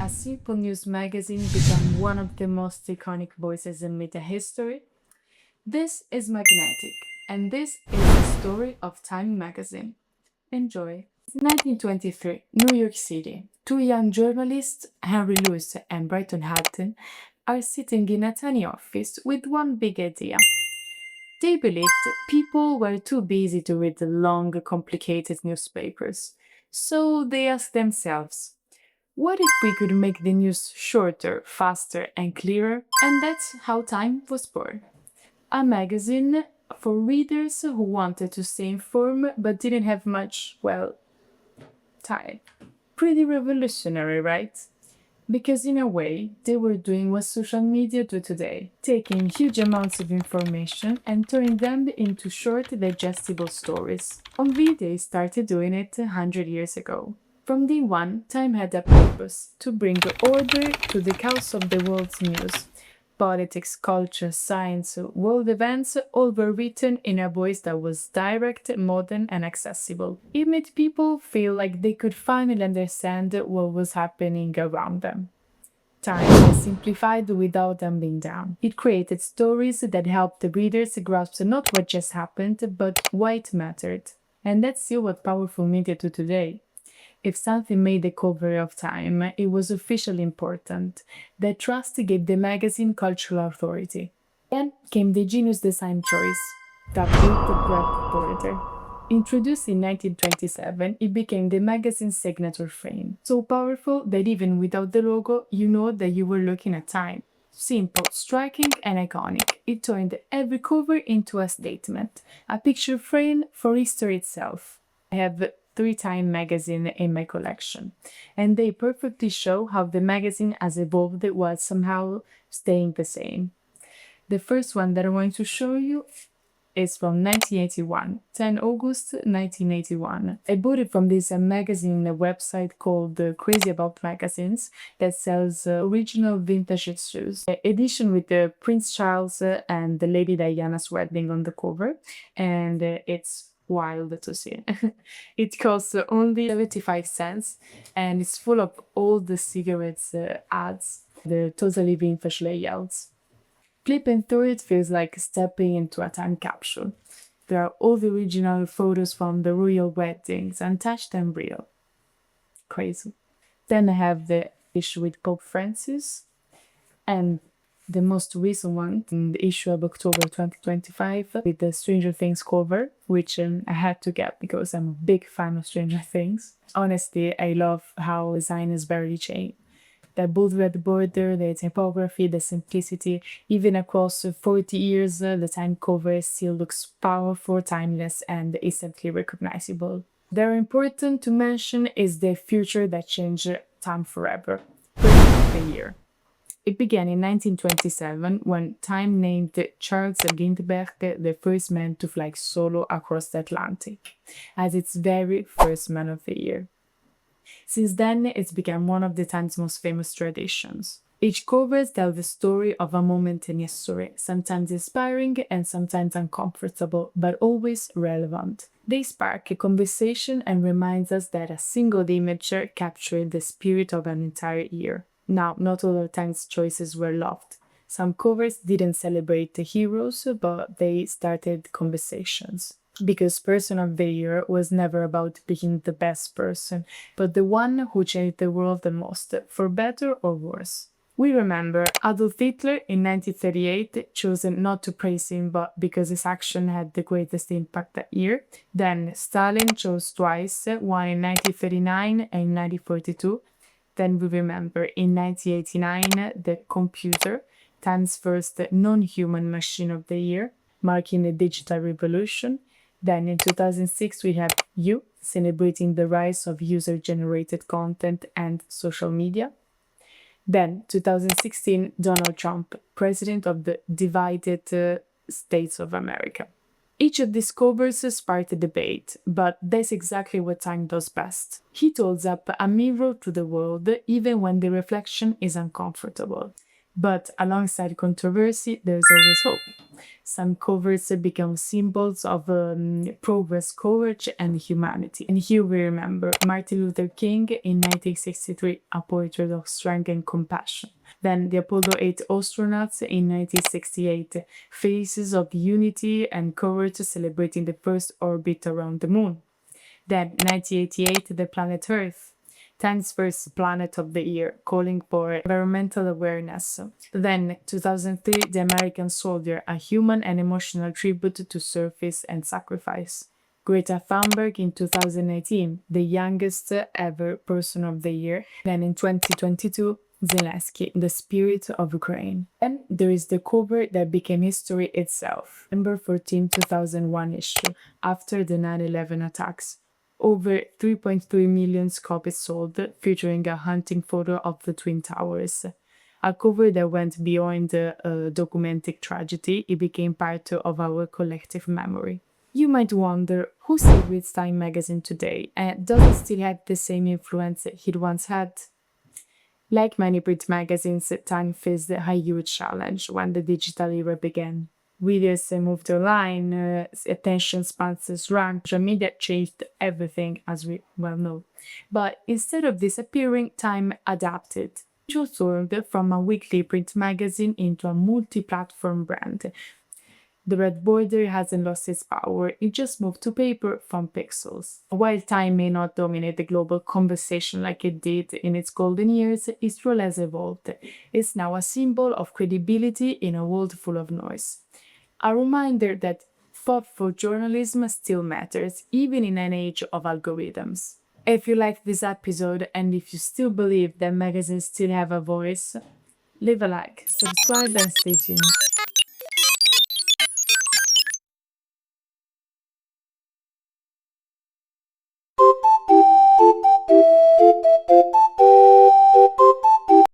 a simple news magazine become one of the most iconic voices in media history? This is Magnetic, and this is the story of Time magazine. Enjoy. 1923, New York City. Two young journalists, Henry Luce and Brighton Houghton, are sitting in a tiny office with one big idea. They believed people were too busy to read the long, complicated newspapers. So they asked themselves, what if we could make the news shorter, faster, and clearer? And that's how Time was born. A magazine for readers who wanted to stay informed but didn't have much, well, time. Pretty revolutionary, right? Because in a way, they were doing what social media do today, taking huge amounts of information and turning them into short, digestible stories. Only they started doing it 100 years ago. From day one, Time had a purpose to bring order to the chaos of the world's news. Politics, culture, science, world events all were written in a voice that was direct, modern, and accessible. It made people feel like they could finally understand what was happening around them. Time was simplified without dumbing down. It created stories that helped the readers grasp not what just happened, but why it mattered. And that's still what powerful media do today. If something made the cover of Time, it was officially important. That trust gave the magazine cultural authority. Then came the genius design choice, the Built Breath Border. Introduced in 1927, it became the magazine's signature frame. So powerful that even without the logo, you know that you were looking at Time. Simple, striking, and iconic, it turned every cover into a statement, a picture frame for history itself. I have three Time magazine in my collection, and they perfectly show how the magazine has evolved while somehow staying the same. The first one that I want to show you is from 1981, 10 August 1981. I bought it from this magazine website called Crazy About Magazines that sells original vintage shoes. Edition with the Prince Charles and the Lady Diana's wedding on the cover, and it's wild to see. It costs only 75 cents and it's full of all the cigarettes ads, the totally vintage layouts. Flipping through it feels like stepping into a time capsule. There are all the original photos from the royal weddings, untouched and real. Crazy. Then I have the issue with Pope Francis, and the most recent one, in the issue of October 2025, with the Stranger Things cover, which I had to get because I'm a big fan of Stranger Things. Honestly, I love how design is barely changed. The bold red border, the typography, the simplicity, even across 40 years, the Time cover still looks powerful, timeless, and instantly recognizable. Very important to mention is the future that changed Time forever. The year. It began in 1927 when Time named Charles Lindbergh the first man to fly solo across the Atlantic as its very first Man of the Year. Since then, it's become one of the Times' most famous traditions. Each cover tells the story of a moment in history, sometimes inspiring and sometimes uncomfortable, but always relevant. They spark a conversation and remind us that a single image captured the spirit of an entire year. Now, not all of Times' choices were loved. Some covers didn't celebrate the heroes, but they started conversations. Because Person of the Year was never about picking the best person, but the one who changed the world the most, for better or worse. We remember Adolf Hitler in 1938 chosen not to praise him but because his action had the greatest impact that year. Then Stalin chose twice, one in 1939 and in 1942. Then we remember in 1989 the computer, Time's first non-human machine of the year, marking the digital revolution. Then in 2006 we have You, celebrating the rise of user-generated content and social media. Then 2016 Donald Trump, president of the divided States of America. Each of these covers sparked a debate, but that's exactly what Time does best. He holds up a mirror to the world even when the reflection is uncomfortable. But alongside controversy, there's always hope. Some covers become symbols of progress, courage, and humanity. And here we remember Martin Luther King in 1963, a portrait of strength and compassion. Then the Apollo 8 astronauts in 1968, faces of unity and courage celebrating the first orbit around the moon. Then 1988, the planet Earth, Time's first planet of the year, calling for environmental awareness. Then 2003, The American Soldier, a human and emotional tribute to service and sacrifice. Greta Thunberg in 2018, the youngest ever person of the year. Then in 2022, Zelensky, the spirit of Ukraine. And there is the cover that became history itself. November 14, 2001 issue, after the 9/11 attacks. Over 3.3 million copies sold, featuring a hunting photo of the Twin Towers. A cover that went beyond documenting tragedy, it became part of our collective memory. You might wonder, who still reads Time magazine today, and does it still have the same influence it once had? Like many print magazines, Time faced a huge challenge when the digital era began. Readers moved online, attention spans shrank, social media changed everything, as we well know. But instead of disappearing, Time adapted. It transformed from a weekly print magazine into a multi-platform brand. The red border hasn't lost its power, it just moved to paper from pixels. While Time may not dominate the global conversation like it did in its golden years, its role has evolved. It's now a symbol of credibility in a world full of noise. A reminder that thoughtful journalism still matters, even in an age of algorithms. If you liked this episode and if you still believe that magazines still have a voice, leave a like, subscribe, and stay tuned.